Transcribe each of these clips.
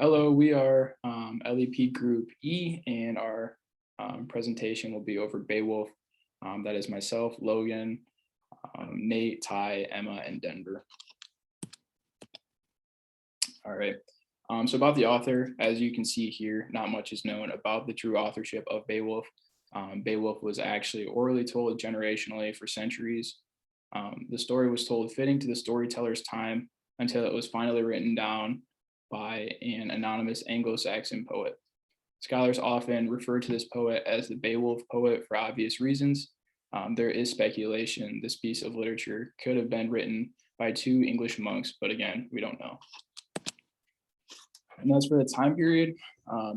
Hello, we are LEP Group E, and our presentation will be over Beowulf. That is myself, Logan, Nate, Ty, Emma, and Denver. All right. So about the author, as you can see here, not much is known about the true authorship of Beowulf. Beowulf was actually orally told generationally for centuries. The story was told fitting to the storyteller's time until it was finally written down by an anonymous Anglo-Saxon poet. Scholars often refer to this poet as the Beowulf poet for obvious reasons. There is speculation this piece of literature could have been written by two English monks, but again, we don't know. And as for the time period,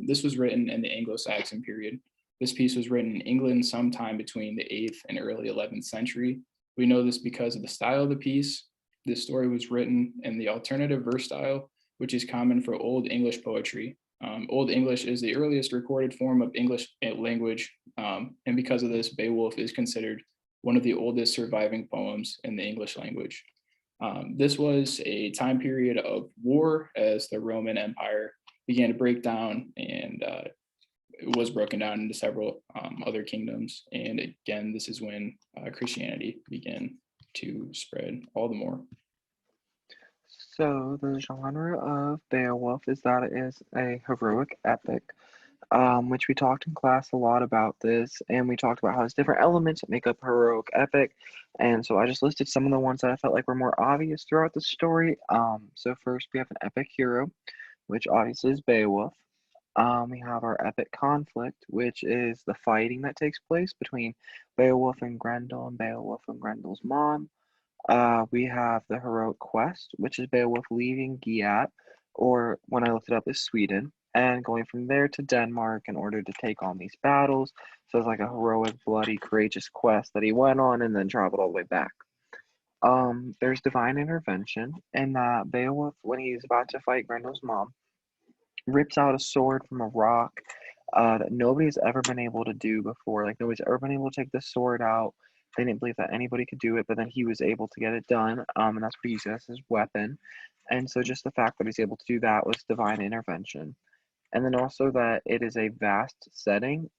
this was written in the Anglo-Saxon period. This piece was written in England sometime between the 8th and early 11th century. We know this because of the style of the piece. This story was written in the alternative verse style, which is common for Old English poetry. Old English is the earliest recorded form of English language, and because of this, Beowulf is considered one of the oldest surviving poems in the English language. This was a time period of war as the Roman Empire began to break down, and it was broken down into several other kingdoms. And again, this is when Christianity began to spread all the more. So the genre of Beowulf is that it is a heroic epic, which we talked in class a lot about this, and we talked about how there's different elements that make up a heroic epic. And so I just listed some of the ones that I felt like were more obvious throughout the story. So first we have an epic hero, which obviously is Beowulf. We have our epic conflict, which is the fighting that takes place between Beowulf and Grendel and Beowulf and Grendel's mom. We have the heroic quest, which is Beowulf leaving Giat, or when I looked it up, is Sweden, and going from there to Denmark in order to take on these battles. So it's like a heroic, bloody, courageous quest that he went on and then traveled all the way back. There's divine intervention, and that Beowulf, when he's about to fight Grendel's mom, rips out a sword from a rock that nobody's ever been able to do before. Like, nobody's ever been able to take the sword out. They didn't believe that anybody could do it, but then he was able to get it done, and that's what he used as his weapon. And so just the fact that he's able to do that was divine intervention. And then also that it is a vast setting,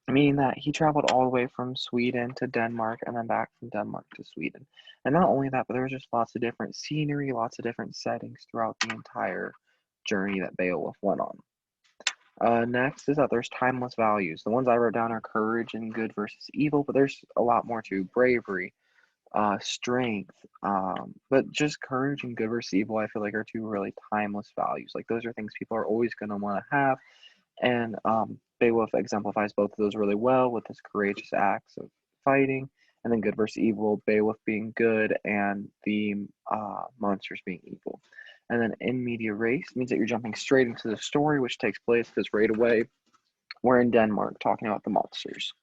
meaning that he traveled all the way from Sweden to Denmark and then back from Denmark to Sweden. And not only that, but there was just lots of different scenery, lots of different settings throughout the entire journey that Beowulf went on. Next is that there's timeless values. The ones I wrote down are courage and good versus evil, but there's a lot more to bravery, strength, but just courage and good versus evil, I feel like are two really timeless values. Like, those are things people are always going to want to have, and Beowulf exemplifies both of those really well with his courageous acts of fighting, and then good versus evil, Beowulf being good and the monsters being evil. And then in media res means that you're jumping straight into the story, which takes place because right away we're in Denmark talking about the monsters.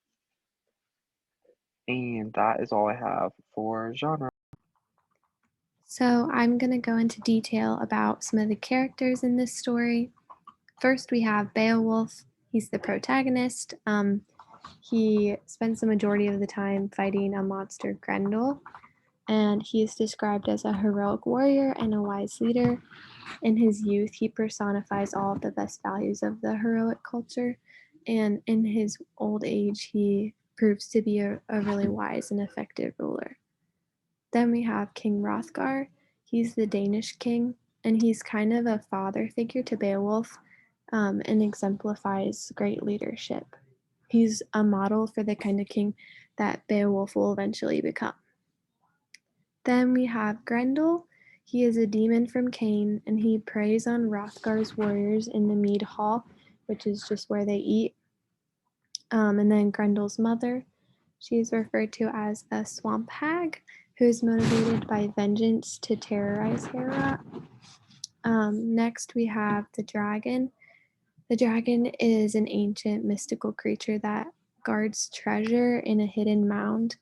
And that is all I have for genre. So I'm going to go into detail about some of the characters in this story. First, we have Beowulf. He's the protagonist. He spends the majority of the time fighting a monster, Grendel, and he is described as a heroic warrior and a wise leader. In his youth, he personifies all of the best values of the heroic culture, and in his old age, he proves to be a really wise and effective ruler. Then we have King Hrothgar. He's the Danish king, and he's kind of a father figure to Beowulf, and exemplifies great leadership. He's a model for the kind of king that Beowulf will eventually become. Then we have Grendel. He is a demon from Cain, and he preys on Hrothgar's warriors in the mead hall, which is just where they eat. And then Grendel's mother, she is referred to as a swamp hag, who is motivated by vengeance to terrorize Heorot. Next, we have the dragon. The dragon is an ancient mystical creature that guards treasure in a hidden mound.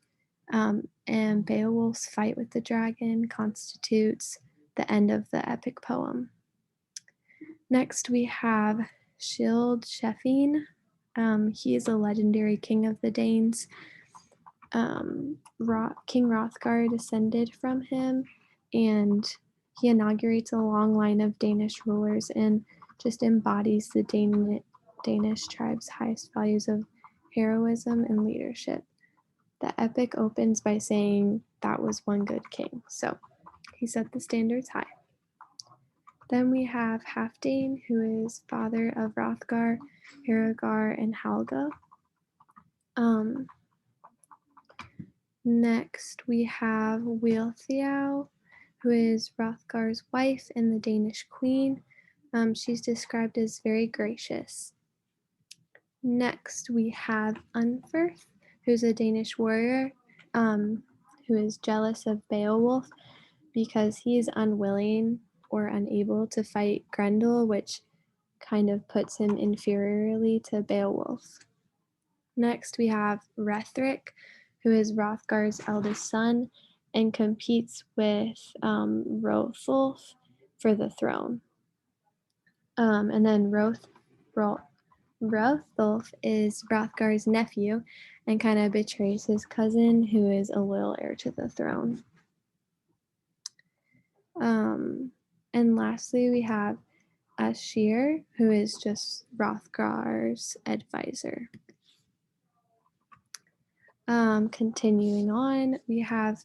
And Beowulf's fight with the dragon constitutes the end of the epic poem. Next, we have Scyld Scefing. He is a legendary king of the Danes. King Hrothgar descended from him, and He inaugurates a long line of Danish rulers and just embodies the Danish tribe's highest values of heroism and leadership. The epic opens by saying that was one good king. So he set the standards high. Then we have Halfdane, who is father of Hrothgar, Harogar, and Helga. Next, we have Wealhtheow, who is Hrothgar's wife and the Danish queen. She's described as very gracious. Next, we have Unferth, who's a Danish warrior who is jealous of Beowulf because he is unwilling or unable to fight Grendel, which kind of puts him inferiorly to Beowulf. Next, we have Rethric, who is Hrothgar's eldest son and competes with Hrothulf for the throne. And then Hrothulf is Hrothgar's nephew and kind of betrays his cousin, who is a loyal heir to the throne. And lastly, we have Ashir, who is just Hrothgar's advisor. Continuing on, we have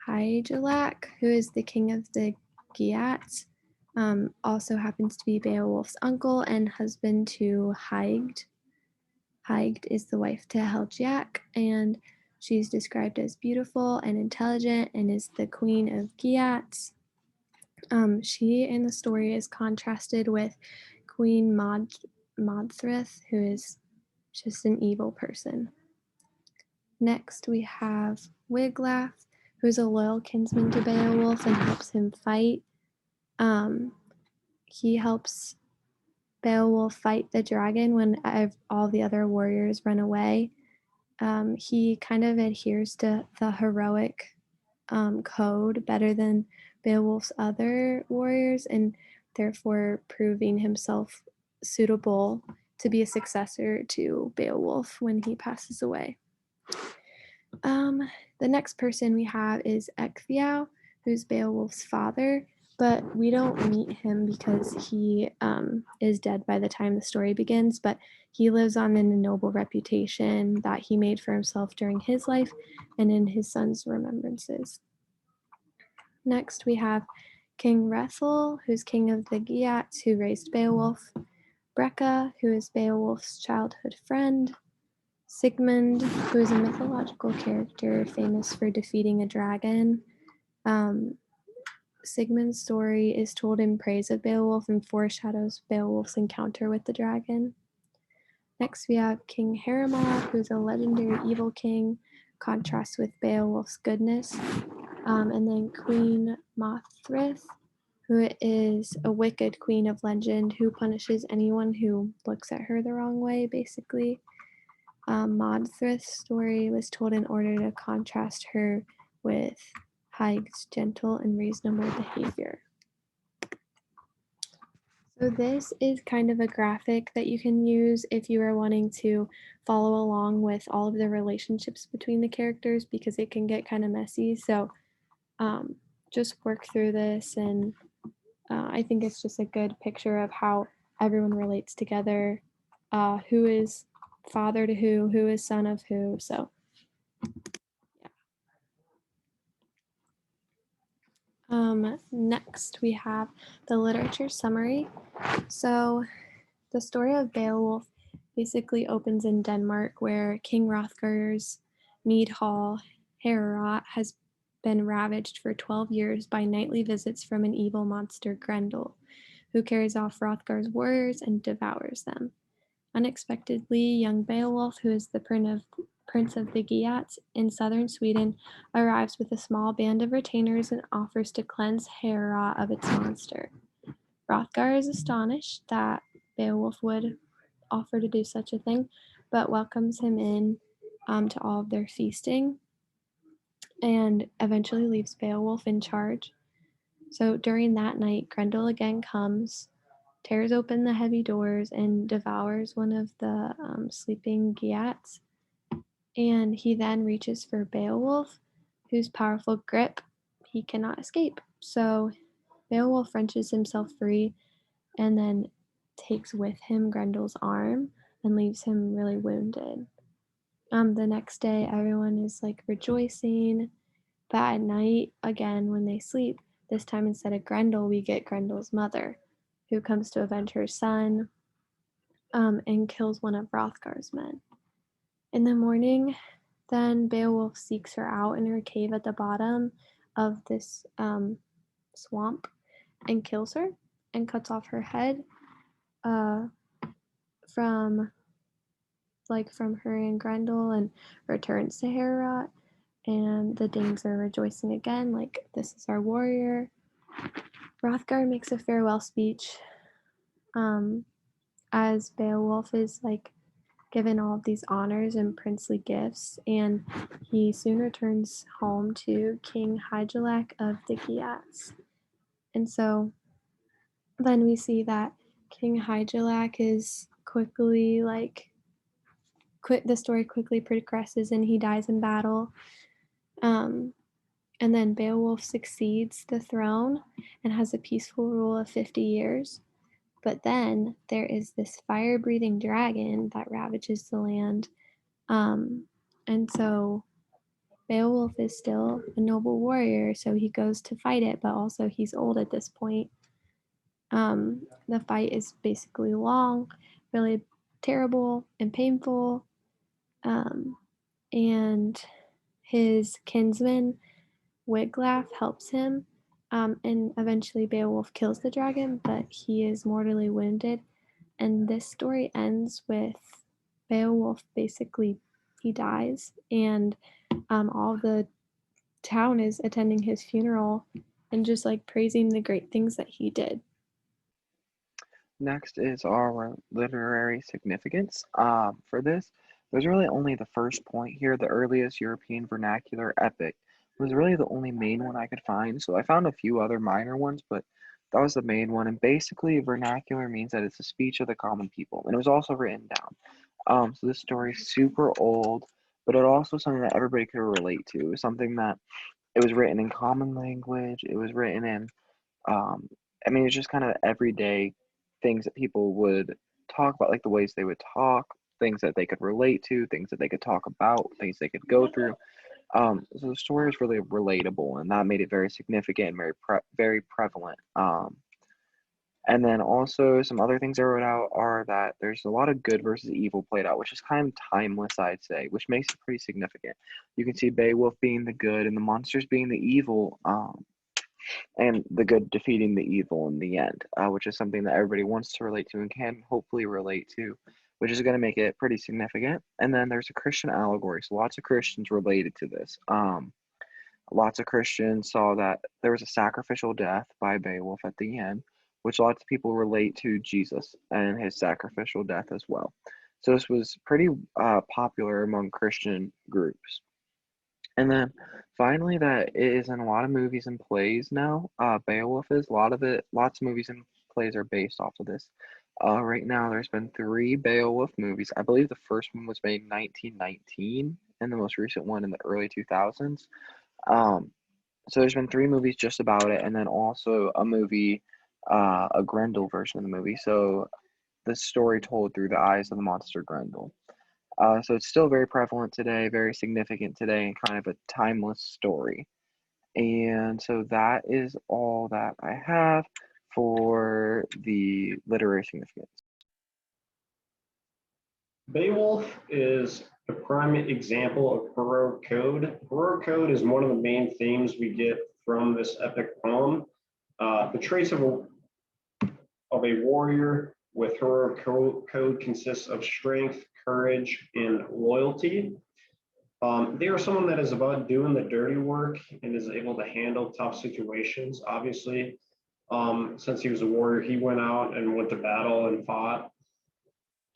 Hygelac, who is the king of the Geats, also happens to be Beowulf's uncle and husband to Hygd. Hygd is the wife to Helgiac, and she's described as beautiful and intelligent and is the queen of Geats. She in the story is contrasted with Queen Modthrith, who is just an evil person. Next, we have Wiglaf, who is a loyal kinsman to Beowulf and helps him fight. He helps Beowulf fight the dragon when all the other warriors run away. He kind of adheres to the heroic code better than Beowulf's other warriors, and therefore proving himself suitable to be a successor to Beowulf when he passes away. The next person we have is Ecgtheow, who's Beowulf's father, but we don't meet him because he is dead by the time the story begins, but he lives on in a noble reputation that he made for himself during his life and in his son's remembrances. Next, we have King Hrethel, who's king of the Geats, who raised Beowulf, Breca, who is Beowulf's childhood friend, Sigmund, who is a mythological character famous for defeating a dragon. Sigmund's story is told in praise of Beowulf and foreshadows Beowulf's encounter with the dragon. Next, we have King Heremod, who's a legendary evil king, contrasts with Beowulf's goodness. And then Queen Modthrith, who is a wicked queen of legend who punishes anyone who looks at her the wrong way, basically. Modthrith's story was told in order to contrast her with Hygd's gentle and reasonable behavior. So this is kind of a graphic that you can use if you are wanting to follow along with all of the relationships between the characters, because it can get kind of messy. So just work through this, and I think it's just a good picture of how everyone relates together, who is father to who is son of who. So yeah. Next we have the literature summary. So the story of Beowulf basically opens in Denmark, where King Hrothgar's mead hall, Heorot, has been ravaged for 12 years by nightly visits from an evil monster, Grendel, who carries off Hrothgar's warriors and devours them. Unexpectedly, young Beowulf, who is the Prince of the Geats in southern Sweden, arrives with a small band of retainers and offers to cleanse Heorot of its monster. Hrothgar is astonished that Beowulf would offer to do such a thing, but welcomes him in to all of their feasting, and eventually leaves Beowulf in charge. So during that night, Grendel again comes, tears open the heavy doors, and devours one of the sleeping Geats. And he then reaches for Beowulf, whose powerful grip he cannot escape. So Beowulf wrenches himself free and then takes with him Grendel's arm and leaves him really wounded. The next day, everyone is like rejoicing, but at night, again, when they sleep, this time instead of Grendel, we get Grendel's mother, who comes to avenge her son and kills one of Hrothgar's men. In the morning, then Beowulf seeks her out in her cave at the bottom of this swamp and kills her and cuts off her head from her and Grendel and returns to Heorot. And the Danes are rejoicing again, like, this is our warrior. Hrothgar makes a farewell speech as Beowulf is like given all of these honors and princely gifts, and he soon returns home to King Hygelac of the Geats. And so then we see that King Hygelac is quickly the story quickly progresses and he dies in battle. And then Beowulf succeeds the throne and has a peaceful rule of 50 years. But then there is this fire-breathing dragon that ravages the land. And so Beowulf is still a noble warrior, so he goes to fight it, but also he's old at this point. The fight is basically long, really terrible and painful. And his kinsman Wiglaf helps him, and eventually Beowulf kills the dragon, but he is mortally wounded. And this story ends with Beowulf basically, he dies, and all the town is attending his funeral and just like praising the great things that he did. Next is our literary significance. For this, there's really only the first point here. The earliest European vernacular epic was really the only main one I could find. So I found a few other minor ones, but that was the main one. And basically, vernacular means that it's a speech of the common people, and it was also written down. So this story is super old, but it also something that everybody could relate to. It was something that it was written in common language. It was written in it's just kind of everyday things that people would talk about, like the ways they would talk, things that they could relate to, things that they could talk about, things they could go through. So the story is really relatable, and that made it very significant and very prevalent. And then also some other things I wrote out are that there's a lot of good versus evil played out, which is kind of timeless, I'd say, which makes it pretty significant. You can see Beowulf being the good and the monsters being the evil, and the good defeating the evil in the end, which is something that everybody wants to relate to and can hopefully relate to, which is going to make it pretty significant. And then there's a Christian allegory, so lots of Christians related to this. Lots of Christians saw that there was a sacrificial death by Beowulf at the end, which lots of people relate to Jesus and his sacrificial death as well. So this was pretty popular among Christian groups. And then finally, that it is in a lot of movies and plays now. Beowulf is lots of movies and plays are based off of this. Right now, there's been 3 Beowulf movies. I believe the first one was made in 1919, and the most recent one in the early 2000s. So there's been 3 movies just about it, and then also a movie, a Grendel version of the movie. So the story told through the eyes of the monster Grendel. So it's still very prevalent today, very significant today, and kind of a timeless story. And so that is all that I have for the literary significance. Beowulf is a prime example of heroic code. Heroic code is one of the main themes we get from this epic poem. The traits of a warrior with heroic code consists of strength, courage, and loyalty. They are someone that is about doing the dirty work and is able to handle tough situations. Obviously, since he was a warrior, he went out and went to battle and fought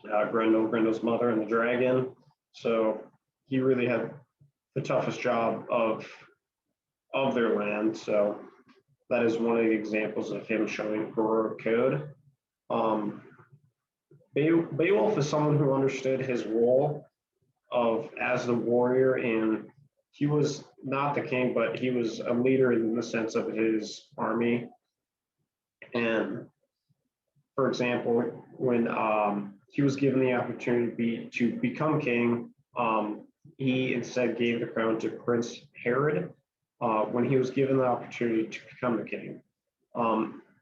Grendel's mother and the dragon. So he really had the toughest job of their land. So that is one of the examples of him showing heroic code. Beowulf is someone who understood his role as the warrior, and he was not the king, but he was a leader in the sense of his army. And for example, when he was given the opportunity to become king, he instead gave the crown to Prince Herod when he was given the opportunity to become the king.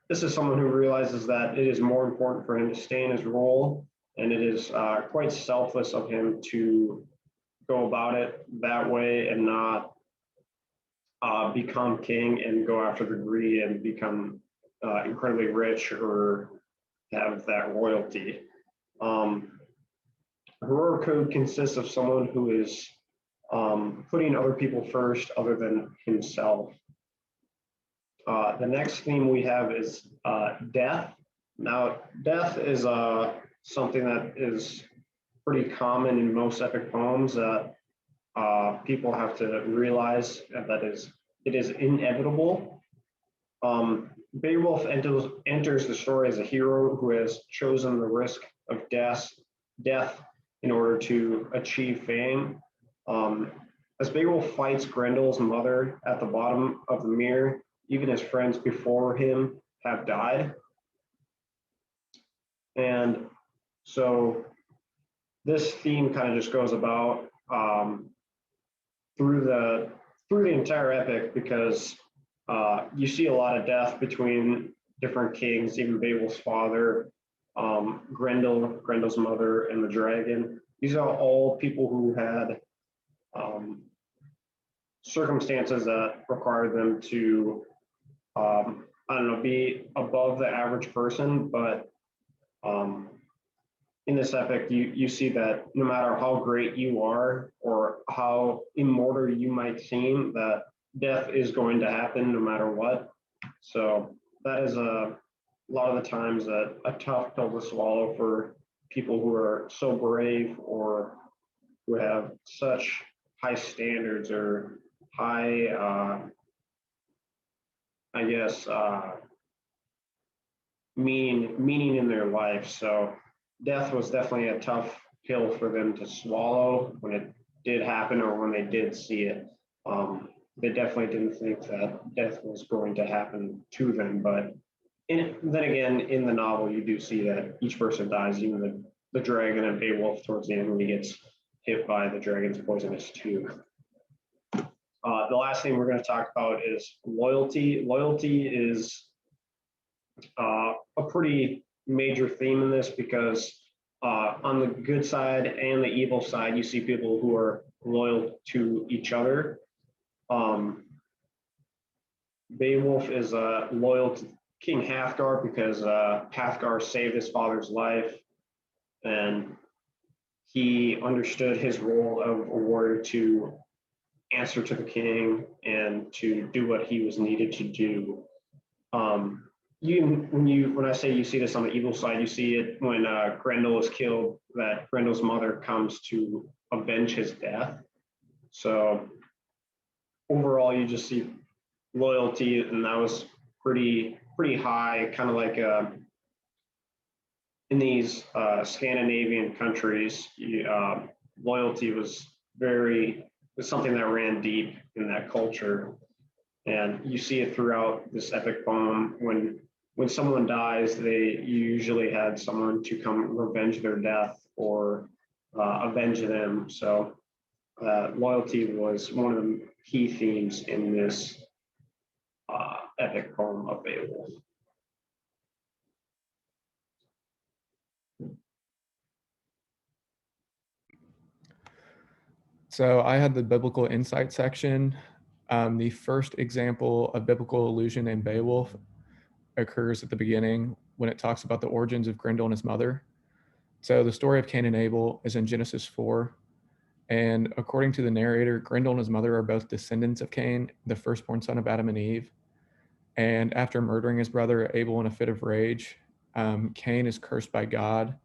This is someone who realizes that it is more important for him to stay in his role, and it is quite selfless of him to go about it that way and not become king and go after the greedy and become incredibly rich or have that royalty. Heroic code consists of someone who is putting other people first other than himself. The next theme we have is death. Now, death is something that is pretty common in most epic poems that people have to realize that it is inevitable. Beowulf enters the story as a hero who has chosen the risk of death in order to achieve fame. As Beowulf fights Grendel's mother at the bottom of the mere, even his friends before him have died. And so this theme kind of just goes about through the entire epic, because you see a lot of death between different kings, even Beowulf's father, Grendel's mother, and the dragon. These are all people who had circumstances that required them to, I don't know, be above the average person. But in this epic, you see that no matter how great you are or how immortal you might seem, that death is going to happen no matter what. So that is a lot of the times a tough pill to swallow for people who are so brave or who have such high standards or high, I guess, meaning in their life. So death was definitely a tough pill for them to swallow when it did happen or when they did see it. They definitely didn't think that death was going to happen to them. But then again, in the novel, you do see that each person dies, even the dragon and Beowulf towards the end when he gets hit by the dragon's poisonous tooth. The last thing we're going to talk about is loyalty. Loyalty is a pretty major theme in this because on the good side and the evil side, you see people who are loyal to each other. Beowulf is loyal to King Hrothgar because Hrothgar saved his father's life, and he understood his role of a warrior to answer to the king and to do what he was needed to do. When I say you see this on the evil side, you see it when Grendel is killed, that Grendel's mother comes to avenge his death. So overall, you just see loyalty, and that was pretty high, kind of like in these Scandinavian countries, loyalty was something that ran deep in that culture. And you see it throughout this epic poem. When someone dies, they usually had someone to come revenge their death or avenge them. So loyalty was one of the key themes in this epic poem of Beowulf. So I had the biblical insight section. The first example of biblical allusion in Beowulf occurs at the beginning when it talks about the origins of Grendel and his mother. So the story of Cain and Abel is in Genesis 4. And according to the narrator, Grendel and his mother are both descendants of Cain, the firstborn son of Adam and Eve. And after murdering his brother Abel in a fit of rage, Cain is cursed by God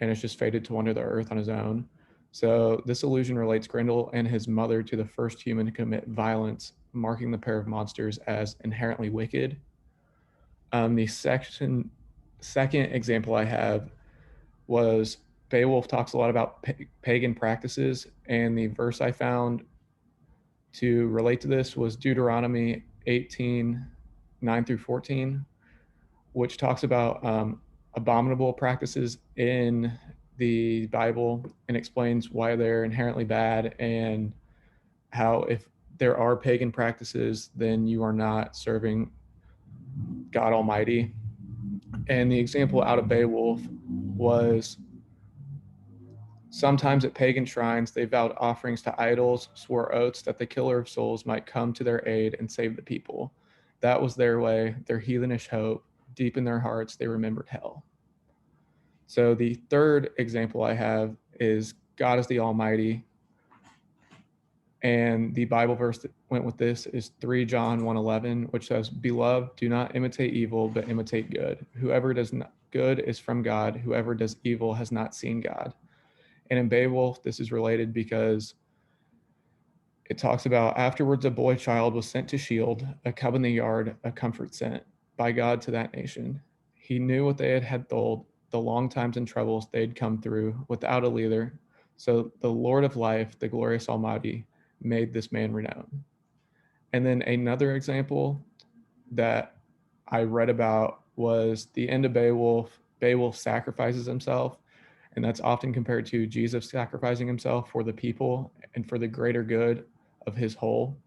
and is just fated to wander the earth on his own. So this allusion relates Grendel and his mother to the first human to commit violence, marking the pair of monsters as inherently wicked. The second example I have was Beowulf talks a lot about pagan practices, and the verse I found to relate to this was Deuteronomy 18:9 through 14, which talks about abominable practices in the Bible and explains why they're inherently bad and how if there are pagan practices, then you are not serving God Almighty. And the example out of Beowulf was sometimes at pagan shrines, they vowed offerings to idols, swore oaths that the killer of souls might come to their aid and save the people. That was their way, their heathenish hope. Deep in their hearts, they remembered hell. So the third example I have is God is the Almighty. And the Bible verse that went with this is 3 John 1:11, which says, "Beloved, do not imitate evil, but imitate good. Whoever does not good is from God. Whoever does evil has not seen God." And in Beowulf, this is related because it talks about afterwards a boy child was sent to shield, a cub in the yard, a comfort sent by God to that nation. He knew what they had told, the long times and troubles they'd come through without a leader. So the Lord of life, the glorious Almighty, made this man renowned. And then another example that I read about was the end of Beowulf. Beowulf sacrifices himself, and that's often compared to Jesus sacrificing himself for the people and for the greater good of his whole.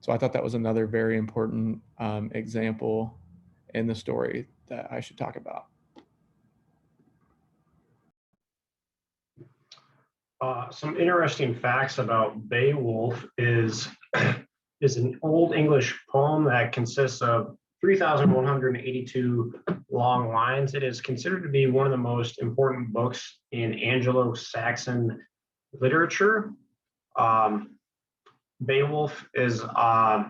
So I thought that was another very important example in the story that I should talk about. Some interesting facts about Beowulf is an Old English poem that consists of 3,182 long lines. It is considered to be one of the most important books in Anglo-Saxon literature. Beowulf is a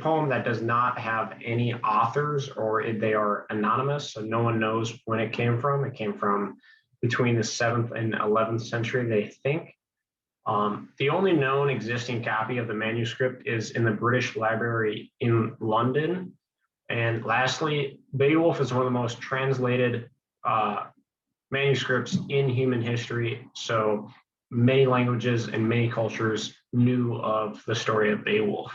poem that does not have any authors, or they are anonymous, so no one knows when it came from. It came from between the 7th and 11th century, they think. The only known existing copy of the manuscript is in the British Library in London. And lastly, Beowulf is one of the most translated manuscripts in human history. So many languages and many cultures knew of the story of Beowulf.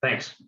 Thanks.